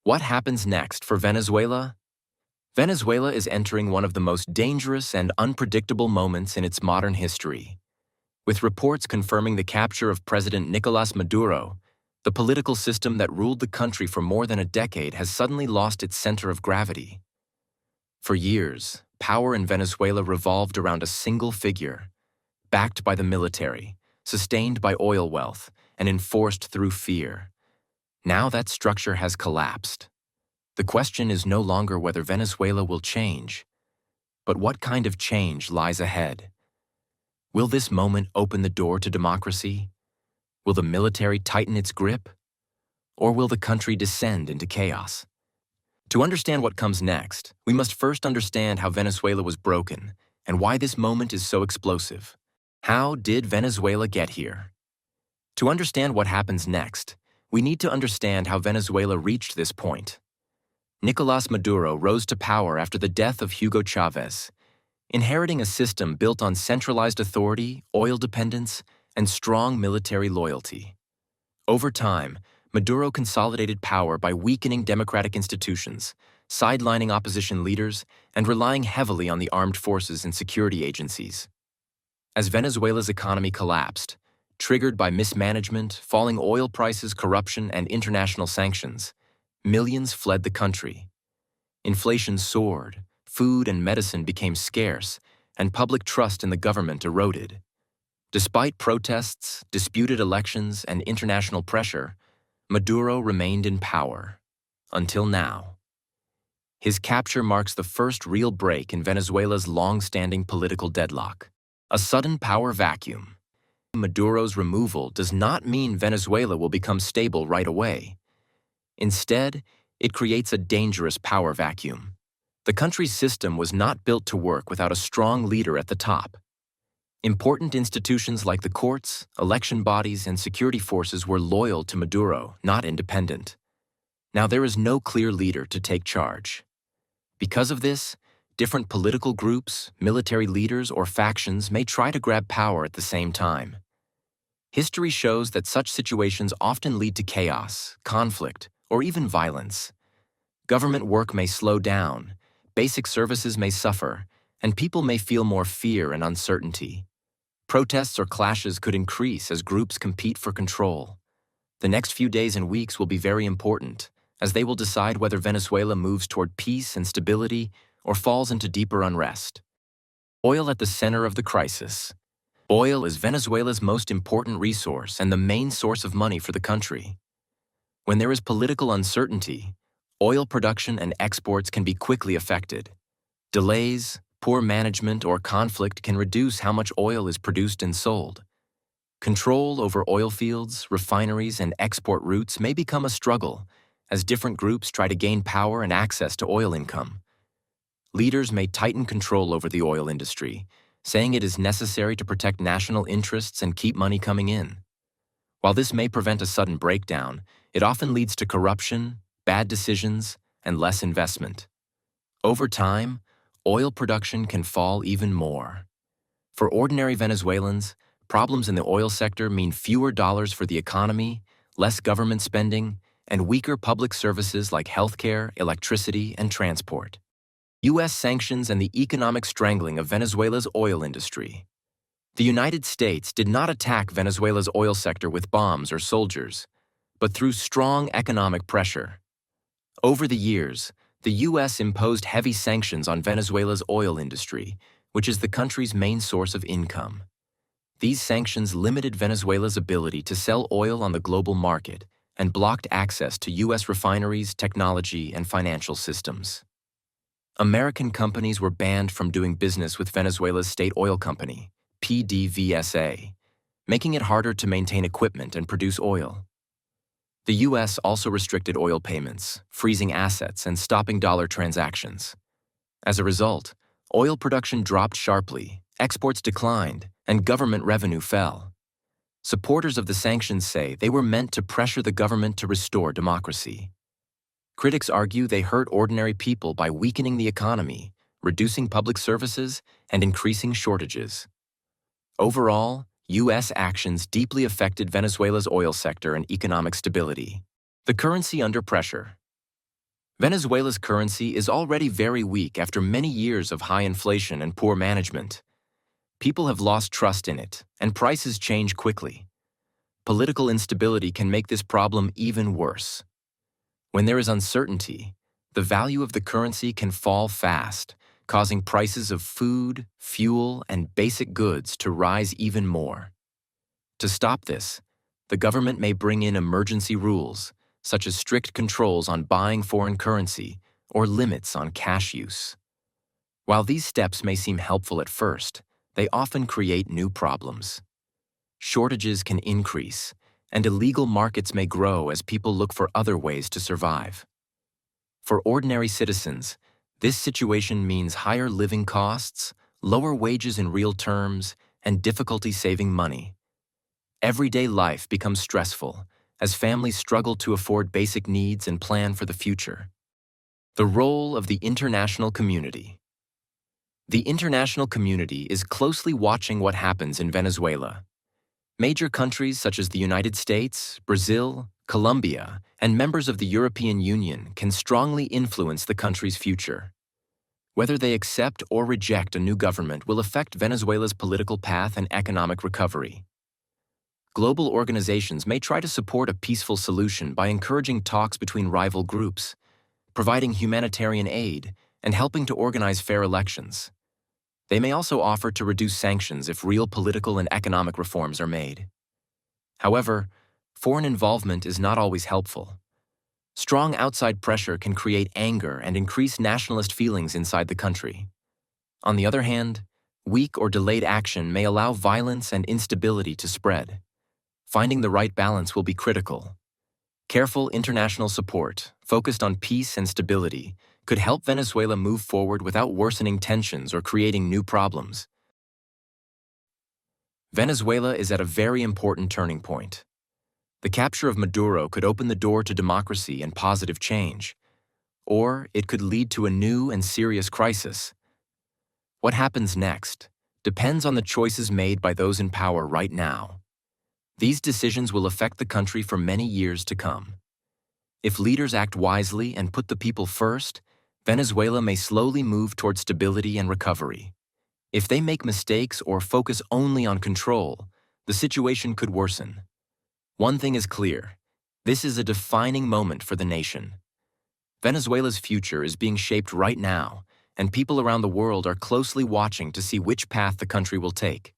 What happens next for Venezuela? Venezuela is entering one of the most dangerous and unpredictable moments in its modern history. With reports confirming the capture of President Nicolás Maduro, the political system that ruled the country for more than a decade has suddenly lost its center of gravity. For years, power in Venezuela revolved around a single figure, backed by the military, sustained by oil wealth, and enforced through fear. Now that structure has collapsed. The question is no longer whether Venezuela will change, but what kind of change lies ahead. Will this moment open the door to democracy? Will the military tighten its grip? Or will the country descend into chaos? To understand what comes next, we must first understand how Venezuela was broken and why this moment is so explosive. How did Venezuela get here? To understand what happens next, we need to understand how Venezuela reached this point. Nicolás Maduro rose to power after the death of Hugo Chavez, inheriting a system built on centralized authority, oil dependence, and strong military loyalty. Over time, Maduro consolidated power by weakening democratic institutions, sidelining opposition leaders, and relying heavily on the armed forces and security agencies. As Venezuela's economy collapsed, triggered by mismanagement, falling oil prices, corruption, and international sanctions, millions fled the country. Inflation soared, food and medicine became scarce, and public trust in the government eroded. Despite protests, disputed elections, and international pressure, Maduro remained in power. Until now. His capture marks the first real break in Venezuela's long-standing political deadlock. A sudden power vacuum. Maduro's removal does not mean Venezuela will become stable right away. Instead, it creates a dangerous power vacuum. The country's system was not built to work without a strong leader at the top. Important institutions like the courts, election bodies, and security forces were loyal to Maduro, not independent. Now there is no clear leader to take charge. Because of this, different political groups, military leaders, or factions may try to grab power at the same time. History shows that such situations often lead to chaos, conflict, or even violence. Government work may slow down, basic services may suffer, and people may feel more fear and uncertainty. Protests or clashes could increase as groups compete for control. The next few days and weeks will be very important, as they will decide whether Venezuela moves toward peace and stability or falls into deeper unrest. Oil at the center of the crisis. Oil is Venezuela's most important resource and the main source of money for the country. When there is political uncertainty, oil production and exports can be quickly affected. Delays, poor management, or conflict can reduce how much oil is produced and sold. Control over oil fields, refineries, and export routes may become a struggle as different groups try to gain power and access to oil income. Leaders may tighten control over the oil industry, saying it is necessary to protect national interests and keep money coming in. While this may prevent a sudden breakdown, it often leads to corruption, bad decisions, and less investment. Over time, oil production can fall even more. For ordinary Venezuelans, problems in the oil sector mean fewer dollars for the economy, less government spending, and weaker public services like healthcare, electricity, and transport. U.S. sanctions and the economic strangling of Venezuela's oil industry. The United States did not attack Venezuela's oil sector with bombs or soldiers, but through strong economic pressure. Over the years, the U.S. imposed heavy sanctions on Venezuela's oil industry, which is the country's main source of income. These sanctions limited Venezuela's ability to sell oil on the global market and blocked access to U.S. refineries, technology, and financial systems. American companies were banned from doing business with Venezuela's state oil company, PDVSA, making it harder to maintain equipment and produce oil. The U.S. also restricted oil payments, freezing assets, and stopping dollar transactions. As a result, oil production dropped sharply, exports declined, and government revenue fell. Supporters of the sanctions say they were meant to pressure the government to restore democracy. Critics argue they hurt ordinary people by weakening the economy, reducing public services, and increasing shortages. Overall, U.S. actions deeply affected Venezuela's oil sector and economic stability. The currency under pressure. Venezuela's currency is already very weak after many years of high inflation and poor management. People have lost trust in it, and prices change quickly. Political instability can make this problem even worse. When there is uncertainty, the value of the currency can fall fast, causing prices of food, fuel, and basic goods to rise even more. To stop this, the government may bring in emergency rules, such as strict controls on buying foreign currency or limits on cash use. While these steps may seem helpful at first, they often create new problems. Shortages can increase, and illegal markets may grow as people look for other ways to survive. For ordinary citizens, this situation means higher living costs, lower wages in real terms, and difficulty saving money. Everyday life becomes stressful as families struggle to afford basic needs and plan for the future. The role of the international community. The international community is closely watching what happens in Venezuela. Major countries such as the United States, Brazil, Colombia, and members of the European Union can strongly influence the country's future. Whether they accept or reject a new government will affect Venezuela's political path and economic recovery. Global organizations may try to support a peaceful solution by encouraging talks between rival groups, providing humanitarian aid, and helping to organize fair elections. They may also offer to reduce sanctions if real political and economic reforms are made. However, foreign involvement is not always helpful. Strong outside pressure can create anger and increase nationalist feelings inside the country. On the other hand, weak or delayed action may allow violence and instability to spread. Finding the right balance will be critical. Careful international support, focused on peace and stability, could help Venezuela move forward without worsening tensions or creating new problems. Venezuela is at a very important turning point. The capture of Maduro could open the door to democracy and positive change, or it could lead to a new and serious crisis. What happens next depends on the choices made by those in power right now. These decisions will affect the country for many years to come. If leaders act wisely and put the people first, Venezuela may slowly move toward stability and recovery. If they make mistakes or focus only on control, the situation could worsen. One thing is clear: this is a defining moment for the nation. Venezuela's future is being shaped right now, and people around the world are closely watching to see which path the country will take.